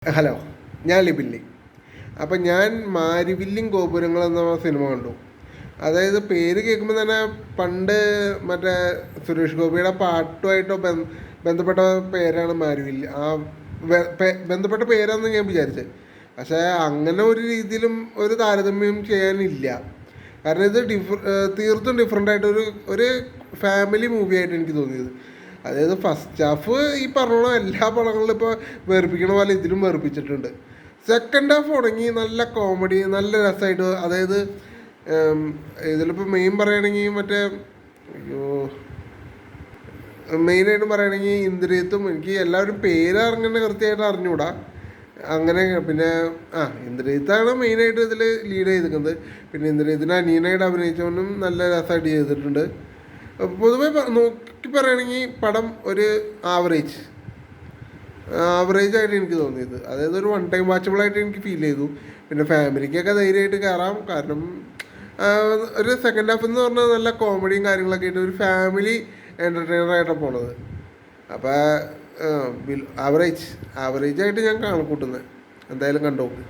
Hello, ഞാൻ ലിബില്ലി. അപ്പം ഞാൻ മാരിവില്ലും ഗോപുരങ്ങൾ എന്ന സിനിമ കണ്ടു. അതായത് പേര് കേൾക്കുമ്പോൾ തന്നെ പണ്ട് മറ്റേ സുരേഷ് ഗോപിയുടെ പാട്ടുമായിട്ടോ ബന്ധപ്പെട്ട പേരാണ് മാരിവില്ല്. ബന്ധപ്പെട്ട പേരാണെന്ന് ഞാൻ വിചാരിച്ചത്. പക്ഷേ അങ്ങനെ ഒരു രീതിയിലും ഒരു താരതമ്യം ചെയ്യാനില്ല. കാരണം ഇത് തീർത്തും ഡിഫറെൻ്റ് ആയിട്ട് ഒരു ഫാമിലി മൂവി ആയിട്ട് എനിക്ക് തോന്നിയത്. അതായത് ഫസ്റ്റ് ഹാഫ് ഈ പറഞ്ഞ എല്ലാ പടങ്ങളിലും ഇപ്പോൾ വേർപ്പിക്കണ പോലെ ഇതിലും വേർപ്പിച്ചിട്ടുണ്ട്. സെക്കൻഡ് ഹാഫ് തുടങ്ങി നല്ല കോമഡി, നല്ല രസമായിട്ട്. അതായത് ഇതിലിപ്പോൾ മെയിൻ പറയുകയാണെങ്കിൽ അയ്യോ, മെയിനായിട്ടും പറയുകയാണെങ്കിൽ ഇന്ദ്രിയത്തും എനിക്ക് എല്ലാവരും പേര് അങ്ങനെ കൃത്യമായിട്ട് അറിഞ്ഞുകൂടാ. അങ്ങനെ പിന്നെ ഇന്ദ്രിയത്താണ് മെയിനായിട്ട് ഇതിൽ ലീഡ് ചെയ്തിരിക്കുന്നത്. പിന്നെ ഇന്ദ്രിയത്തിന് അനീനായിട്ട് അഭിനയിച്ചവനും നല്ല രസമായിട്ട് ചെയ്തിട്ടുണ്ട്. പൊതുവെ നോക്കി പറയുകയാണെങ്കിൽ പടം ഒരു ആവറേജ് ആയിട്ട് എനിക്ക് തോന്നിയത്. അതായത് ഒരു വൺ ടൈം വാച്ചബിളായിട്ട് എനിക്ക് ഫീൽ ചെയ്തു. പിന്നെ ഫാമിലിക്കൊക്കെ ധൈര്യമായിട്ട് കയറാം. കാരണം ഒരു സെക്കൻഡ് ഹാഫ് എന്ന് പറഞ്ഞാൽ നല്ല കോമഡിയും കാര്യങ്ങളൊക്കെ ആയിട്ട് ഒരു ഫാമിലി എൻ്റർടൈനറായിട്ടാണ് പോണത്. അപ്പോൾ ആവറേജായിട്ട് ഞാൻ കൂട്ടുന്നത്. എന്തായാലും കണ്ടു നോക്ക്.